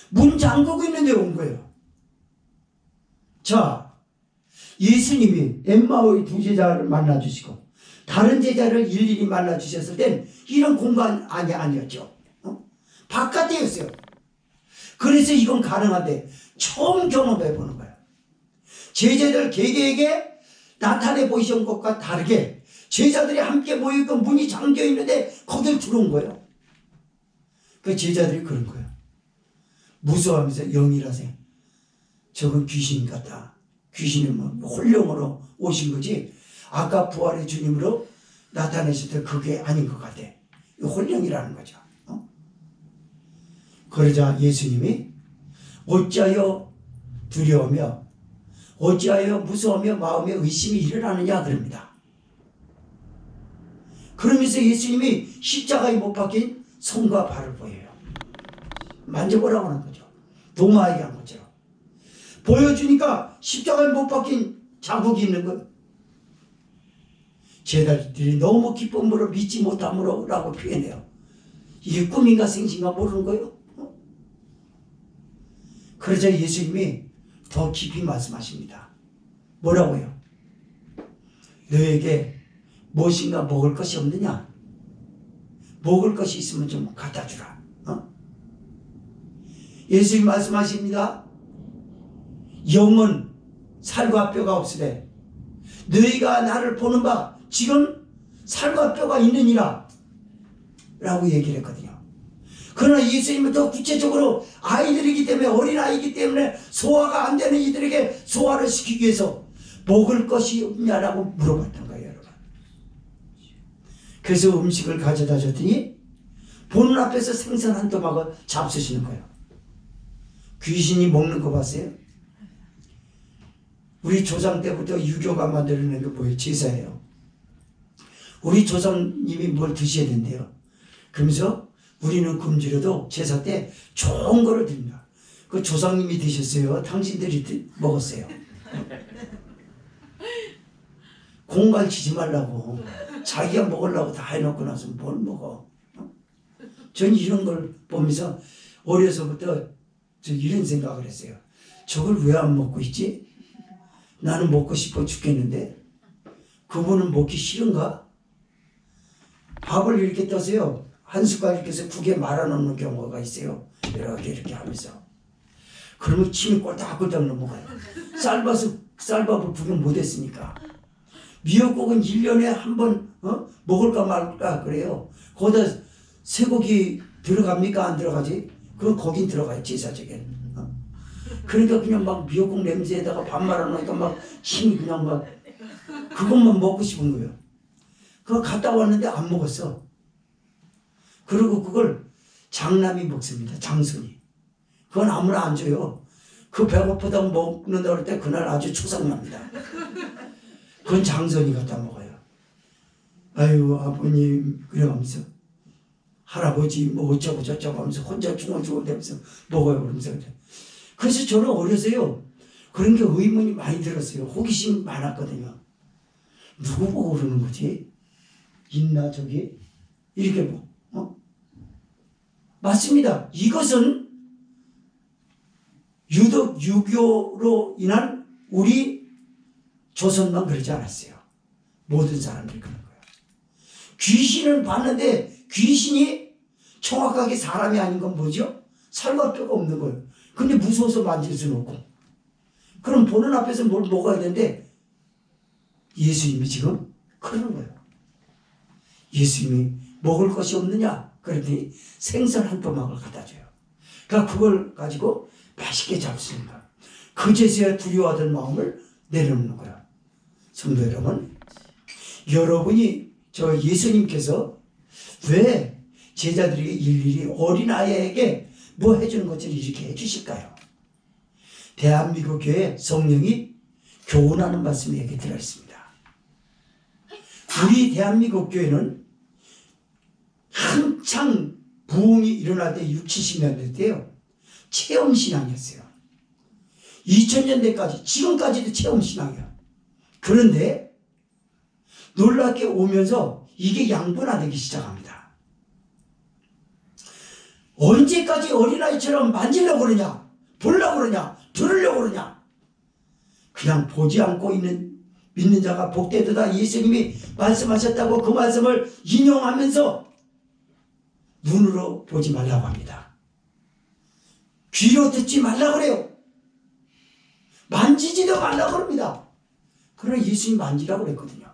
문 잠그고 있는데 온 거예요. 자, 예수님이 엠마오의 두 제자를 만나주시고 다른 제자를 일일이 만나주셨을 땐 이런 공간 아니었죠. 바깥이었어요. 그래서 이건 가능한데 처음 경험해 보는 거예요. 제자들 개개에게 나타내 보이신 것과 다르게 제자들이 함께 모여있고 문이 잠겨 있는데 거길 들어온 거예요. 그 제자들이 그런 거예요. 무서워하면서 영이라세요. 저건 귀신 같다. 귀신은 뭐 홀령으로 오신 거지 아까 부활의 주님으로 나타내실 때 그게 아닌 것 같아. 홀령이라는 거죠. 그러자 예수님이 어찌하여 두려우며 어찌하여 무서우며 마음에 의심이 일어나느냐 그럽니다. 그러면서 예수님이 십자가에 못 박힌 손과 발을 보여요. 만져보라고 하는 거죠. 도마에게 한 것처럼. 보여주니까 십자가에 못 박힌 자국이 있는 거예요. 제자들이 너무 기쁨으로 믿지 못함으로 라고 표현해요. 이게 꿈인가 생신가 모르는 거예요. 그러자 예수님이 더 깊이 말씀하십니다. 뭐라고요? 너에게 무엇인가 먹을 것이 없느냐? 먹을 것이 있으면 좀 갖다 주라. 예수님 말씀하십니다. 영은 살과 뼈가 없으되 너희가 나를 보는 바 지금 살과 뼈가 있느니라 라고 얘기를 했거든요. 그러나 예수님은 더 구체적으로 아이들이기 때문에 어린아이이기 때문에 소화가 안 되는 이들에게 소화를 시키기 위해서 먹을 것이 없냐라고 물어봤던 거예요. 여러분. 그래서 음식을 가져다 줬더니 보는 앞에서 생선 한 토막을 잡수시는 거예요. 귀신이 먹는 거 봤어요? 우리 조상 때부터 유교가 만들어낸 게 뭐예요? 제사예요. 우리 조상님이 뭘 드셔야 된대요. 그러면서 우리는 굶주려도 제사 때 좋은 거를 드립니다. 그 조상님이 드셨어요? 당신들이 먹었어요? 공갈 치지 말라고. 자기가 먹으려고 다 해놓고 나서 뭘 먹어. 전 이런 걸 보면서 어려서부터 저 이런 생각을 했어요. 저걸 왜 안 먹고 있지? 나는 먹고 싶어 죽겠는데 그분은 먹기 싫은가? 밥을 이렇게 떠서요. 한 숟갈 이렇게 해서 국에 말아놓는 경우가 있어요. 이렇게 하면서. 그러면 침이 꼴딱꼴딱 넘어가요. 쌀밥을 구경 못했으니까. 미역국은 1년에 한 번 먹을까 말까 그래요. 거기다 쇠고기 들어갑니까? 안 들어가지? 그건 거긴 들어가요. 제사적에는. 그러니까 그냥 막 미역국 냄새에다가 밥 말아놓으니까 막 침이 그냥 막 그것만 먹고 싶은 거예요. 그거 갔다 왔는데 안 먹었어. 그리고 그걸 장남이 먹습니다. 장손이. 그건 아무나 안 줘요. 그 배고프다고 먹는다 그럴 때 그날 아주 추상납니다. 그건 장손이 갖다 먹어요. 아유 아버님 그래가면서 할아버지 뭐 어쩌고 저쩌고 하면서 혼자 중얼중얼대면서 먹어요. 그러면서 그래서 저는 어려서요 그런 게 의문이 많이 들었어요. 호기심이 많았거든요. 누구 보고 그러는 거지? 있나 저기? 이렇게 뭐 맞습니다. 이것은 유독 유교로 인한 우리 조선만 그러지 않았어요. 모든 사람들이 그런 거예요. 귀신을 봤는데 귀신이 정확하게 사람이 아닌 건 뭐죠? 살과 뼈가 없는 거예요. 근데 무서워서 만질 수는 없고. 그럼 보는 앞에서 뭘 먹어야 되는데 예수님이 지금 그러는 거예요. 예수님이 먹을 것이 없느냐? 그랬더니 생선 한 토막을 갖다 줘요. 그러니까 그걸 가지고 맛있게 잡습니다. 그제서야 두려워하던 마음을 내려놓는 거예요. 성도 여러분, 여러분이 저 예수님께서 왜 제자들에게 일일이 어린아이에게 뭐 해주는 것처럼 이렇게 해주실까요? 대한민국 교회 성령이 교훈하는 말씀이 여기 들어있습니다. 우리 대한민국 교회는 한창 부흥이 일어날 때 60, 70년대 때요. 체험신앙이었어요. 2000년대까지 지금까지도 체험신앙이에요. 그런데 놀랍게 오면서 이게 양분화되기 시작합니다. 언제까지 어린아이처럼 만지려고 그러냐? 보려고 그러냐? 들으려고 그러냐? 그냥 보지 않고 있는 믿는 자가 복되도다. 예수님이 말씀하셨다고 그 말씀을 인용하면서 눈으로 보지 말라고 합니다. 귀로 듣지 말라고 그래요. 만지지도 말라고 합니다. 그러나 예수님이 만지라고 그랬거든요.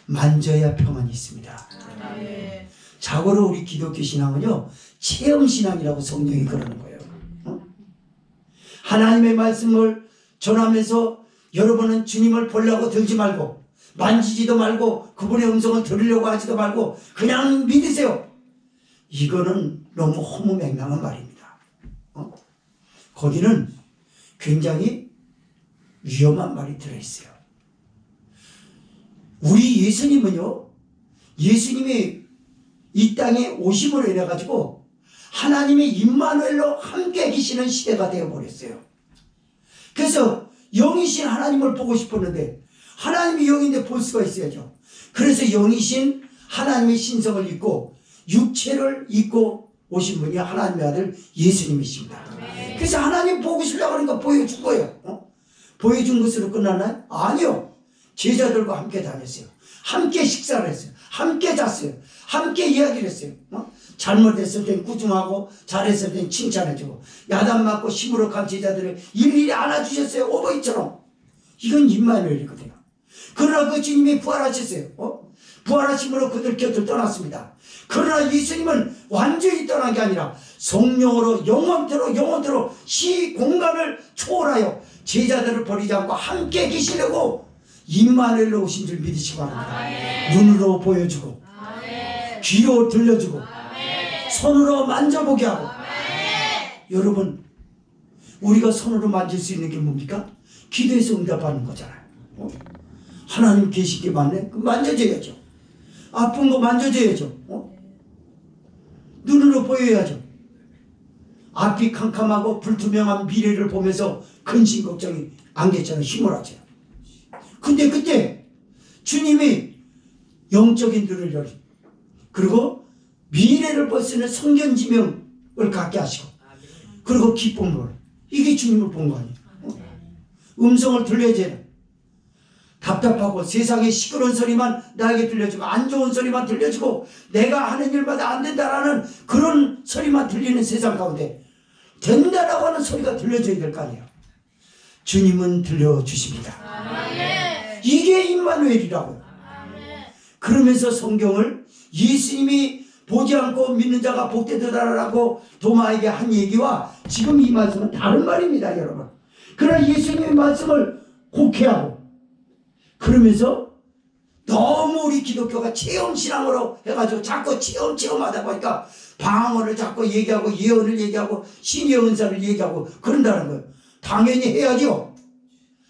만져야 평안이 있습니다. 네. 자고로 우리 기독교 신앙은요 체험신앙이라고 성경이 그러는 거예요. 하나님의 말씀을 전하면서 여러분은 주님을 보려고 들지 말고 만지지도 말고 그분의 음성을 들으려고 하지도 말고 그냥 믿으세요. 이거는 너무 허무맹랑한 말입니다. 거기는 굉장히 위험한 말이 들어있어요. 우리 예수님은요, 예수님이 이 땅에 오심으로 인해 가지고 하나님의 임마누엘로 함께 계시는 시대가 되어버렸어요. 그래서 영이신 하나님을 보고 싶었는데 하나님이 영인데 볼 수가 있어야죠. 그래서 영이신 하나님의 신성을 입고 육체를 입고 오신 분이 하나님의 아들 예수님이십니다. 그래서 하나님 보고 싶다고 하니까 보여준 거예요. 보여준 것으로 끝났나요? 아니요. 제자들과 함께 다녔어요. 함께 식사를 했어요. 함께 잤어요. 함께 이야기를 했어요. 잘못했을 땐 꾸중하고 잘했을 땐 칭찬해주고 야단 맞고 시무룩한 제자들을 일일이 안아주셨어요. 오버이처럼. 이건 임마누엘이거든요. 그러나 그 주님이 부활하셨어요. 부활하심으로 그들 곁을 떠났습니다. 그러나 예수님은 완전히 떠난 게 아니라 성령으로 영원토록 시 공간을 초월하여 제자들을 버리지 않고 함께 계시려고 임마누엘로 오신 줄 믿으시기 바랍니다. 눈으로 보여주고 귀로 들려주고 손으로 만져보게 하고 여러분 우리가 손으로 만질 수 있는 게 뭡니까? 기도해서 응답하는 거잖아요. 하나님 계신 게 맞네? 그럼 만져줘야죠. 아픈 거 만져줘야죠. 눈으로 보여야죠. 앞이 캄캄하고 불투명한 미래를 보면서 근심 걱정이 안겠잖아요. 힘을 하죠. 근데 그때 주님이 영적인 눈을 열리, 그리고 미래를 볼 수 있는 성견지명을 갖게 하시고, 그리고 기쁨을, 이게 주님을 본 거 아니에요. 음성을 들려줘야, 답답하고 세상의 시끄러운 소리만 나에게 들려주고 안 좋은 소리만 들려주고 내가 하는 일마다 안 된다라는 그런 소리만 들리는 세상 가운데 된다라고 하는 소리가 들려줘야 될 거 아니에요. 주님은 들려주십니다. 이게 임마누엘이라고요. 그러면서 성경을 예수님이 보지 않고 믿는 자가 복되도다라고 도마에게 한 얘기와 지금 이 말씀은 다른 말입니다, 여러분. 그러나 예수님의 말씀을 곡해하고, 그러면서 너무 우리 기독교가 체험신앙으로 해가지고 자꾸 체험하다 보니까 방언을 자꾸 얘기하고 예언을 얘기하고 신의 은사를 얘기하고 그런다는 거예요. 당연히 해야죠.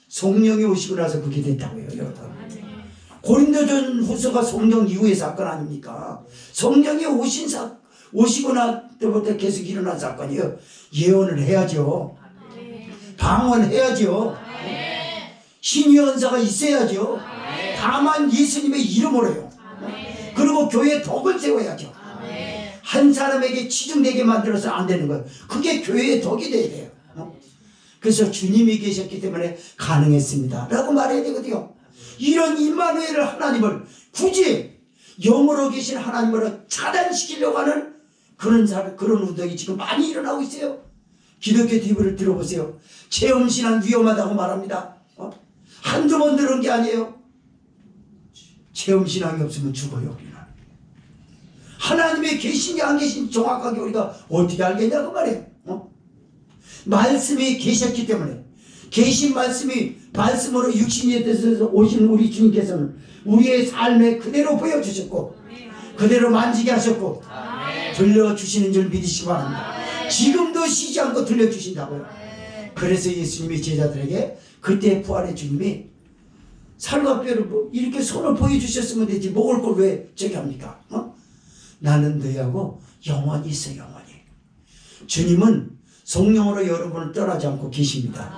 성령이 오시고 나서 그게 됐다고요, 여러분. 고린도전 후서가 성령 이후의 사건 아닙니까? 성령이 오시고 나 때부터 계속 일어난 사건이에요. 예언을 해야죠. 방언해야죠. 신의 은사가 있어야죠. 다만 예수님의 이름으로요. 그리고 교회의 덕을 세워야죠. 한 사람에게 치중되게 만들어서 안 되는 거예요. 그게 교회의 덕이 돼야 돼요. 그래서 주님이 계셨기 때문에 가능했습니다 라고 말해야 되거든요. 이런 임마누엘을, 하나님을 굳이 영으로 계신 하나님으로 차단시키려고 하는 그런 운동이 지금 많이 일어나고 있어요. 기독교 TV를 들어보세요. 체험신앙 위험하다고 말합니다. 한두 번 들은 게 아니에요. 체험신앙이 없으면 죽어요, 우리는. 하나님의 계신지 안 계신지 정확하게 우리가 어떻게 알겠냐고 말이에요. 말씀이 계셨기 때문에, 계신 말씀으로 육신이 돼서 오신 우리 주님께서는 우리의 삶에 그대로 보여주셨고 그대로 만지게 하셨고 들려주시는 줄 믿으시기 바랍니다. 지금도 쉬지 않고 들려주신다고요. 그래서 예수님이 제자들에게 그때 부활의 주님이 살과 뼈를 이렇게 손을 보여주셨으면 되지 먹을 걸 왜 저기 합니까? 나는 너희하고 영원히 있어, 영원히. 주님은 성령으로 여러분을 떠나지 않고 계십니다.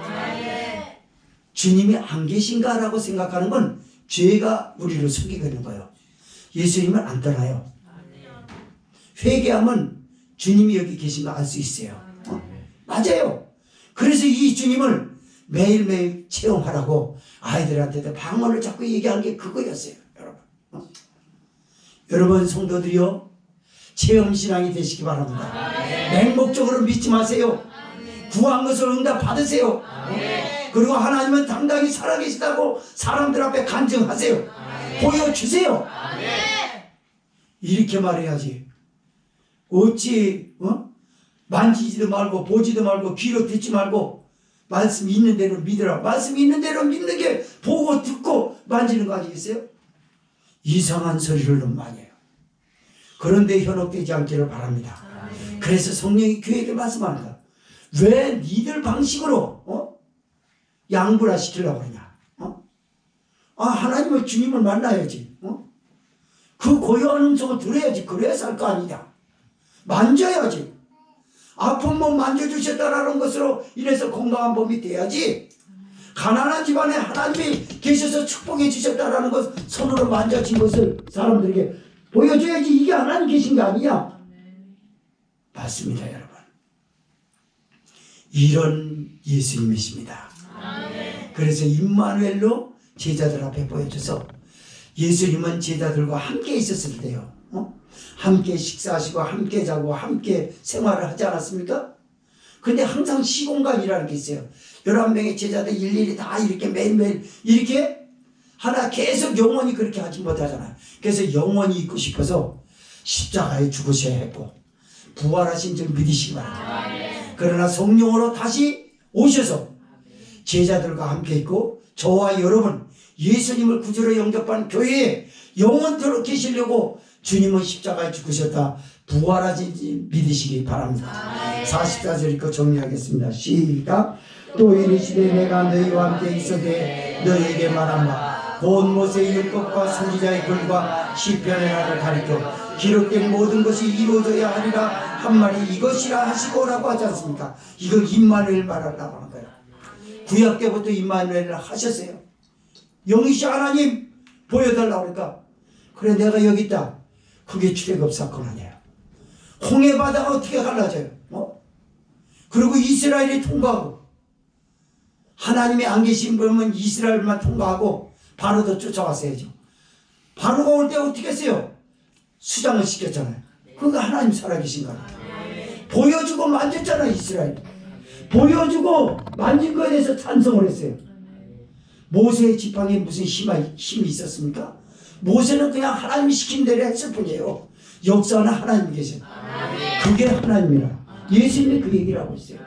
주님이 안 계신가라고 생각하는 건 죄가 우리를 속이고 있는 거예요. 예수님은 안 떠나요. 회개하면 주님이 여기 계신 거 알 수 있어요. 맞아요. 그래서 이 주님을 매일매일 체험하라고 아이들한테도 방언을 자꾸 얘기하는 게 그거였어요, 여러분. 여러분 성도들이요, 체험신앙이 되시기 바랍니다. 맹목적으로 믿지 마세요. 구한 것을 응답 받으세요. 그리고 하나님은 당당히 살아계시다고 사람들 앞에 간증하세요. 보여주세요. 이렇게 말해야지. 어찌 만지지도 말고 보지도 말고 귀로 듣지 말고 말씀 있는 대로 믿으라. 말씀 있는 대로 믿는 게 보고 듣고 만지는 거 아니겠어요? 이상한 소리를 너무 많이 해요. 그런데 현혹되지 않기를 바랍니다. 그래서 성령이 교회에게 말씀하는 거야. 왜 니들 방식으로 양분화 시키려고 그러냐? 하나님의 주님을 만나야지. 그 고요한 음성을 들어야지. 그래야 살 거 아니냐? 만져야지. 아픈 몸 만져주셨다라는 것으로 인해서 건강한 몸이 돼야지. 가난한 집안에 하나님이 계셔서 축복해 주셨다라는 것, 손으로 만져진 것을 사람들에게 보여줘야지. 이게 하나님 계신 게 아니냐? 맞습니다, 여러분. 이런 예수님이십니다. 그래서 임마누엘로 제자들 앞에 보여줘서, 예수님은 제자들과 함께 있었을 때요, 함께 식사하시고 함께 자고 함께 생활을 하지 않았습니까? 근데 항상 시공간이라는 게 있어요. 11명의 제자들 일일이 다 이렇게 매일매일 이렇게 하나 계속 영원히 그렇게 하지 못하잖아요. 그래서 영원히 있고 싶어서 십자가에 죽으셔야 했고 부활하신 줄 믿으시기 바랍니다. 그러나 성령으로 다시 오셔서 제자들과 함께 있고 저와 여러분 예수님을 구주로 영접한 교회에 영원토록 계시려고 주님은 십자가에 죽으셨다 부활하신지 믿으시기 바랍니다. 44절 읽고 정리하겠습니다. 시작. 또 이르시되 내가 너희와 함께 있어되 너희에게 말한 바 곧 모세의 율법과 선지자의 글과 시편의 나를 가리켜 기록된 모든 것이 이루어져야 하리라 한 말이 이것이라 하시고라고 하지 않습니까? 이거 임마누엘 말하려고 하는 거예요. 구약 때부터 임마누엘을 하셨어요. 영이시 하나님 보여달라고 그러니까 그래 내가 여기 있다. 그게 출애굽 사건 아니에요. 홍해 바다가 어떻게 갈라져요? 그리고 이스라엘이 통과하고 하나님의 안 계신 분은 이스라엘만 통과하고 바로도 쫓아왔어야죠. 바로가 올 때 어떻게 했어요? 수장을 시켰잖아요. 그거 하나님 살아계신 거예요. 보여주고 만졌잖아요. 이스라엘 보여주고 만진 거에 대해서 찬성을 했어요. 모세의 지팡이에 무슨 힘이 있었습니까? 모세는 그냥 하나님이 시킨 대로 했을 뿐이에요. 역사는 하나님이 계세요. 그게 하나님이라. 예수님이 그 얘기를 하고 있어요.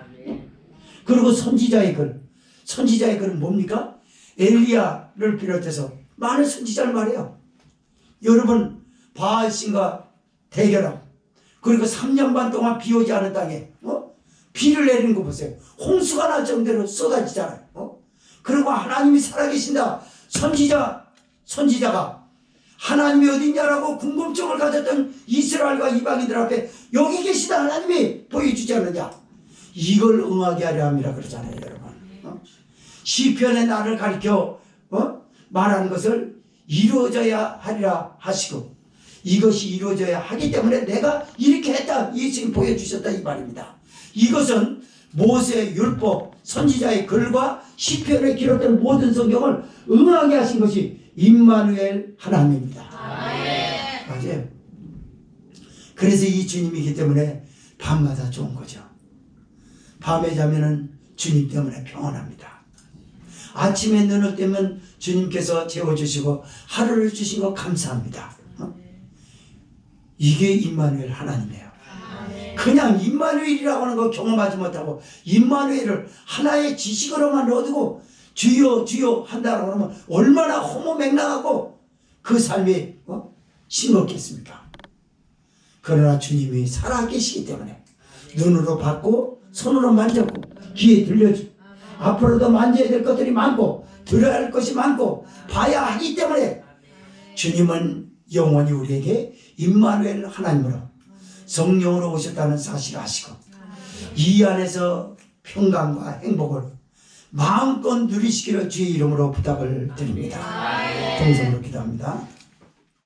그리고 선지자의 글. 선지자의 글은 뭡니까? 엘리야를 비롯해서 많은 선지자를 말해요. 여러분 바알신과 대결하고 그리고 3년 반 동안 비 오지 않은 땅에 비를 내리는 거 보세요. 홍수가 날 정도로 쏟아지잖아요. 그리고 하나님이 살아계신다. 선지자가 하나님이 어딨냐라고 궁금증을 가졌던 이스라엘과 이방인들 앞에 여기 계시다 하나님이 보여주지 않느냐. 이걸 응하게 하려 함이라 그러잖아요. 여러분 시편의 나를 가리켜 말하는 것을 이루어져야 하리라 하시고 이것이 이루어져야 하기 때문에 내가 이렇게 했다. 예수님 보여주셨다 이 말입니다. 이것은 모세의 율법 선지자의 글과 시편에 기록된 모든 성경을 응하게 하신 것이 임마누엘 하나님입니다. 맞아요. 그래서 이 주님이기 때문에 밤마다 좋은 거죠. 밤에 자면은 주님 때문에 평안합니다. 아침에 눈을 뜨면 주님께서 재워주시고 하루를 주신 거 감사합니다. 이게 임마누엘 하나님이에요. 그냥 임마누엘이라고 하는 거 경험하지 못하고 임마누엘을 하나의 지식으로만 얻고 주여 주여 한다고 하면 얼마나 허무맹랑하고 그 삶이 싱겁겠습니까? 그러나 주님이 살아계시기 때문에 눈으로 봤고 손으로 만졌고 귀에 들려주고 앞으로도 만져야 될 것들이 많고 들어야 할 것이 많고 봐야 하기 때문에 주님은 영원히 우리에게 임마누엘 하나님으로 성령으로 오셨다는 사실을 아시고 이 안에서 평강과 행복을 마음껏 누리시기를 주의 이름으로 부탁을 드립니다. 동성으로 기도합니다.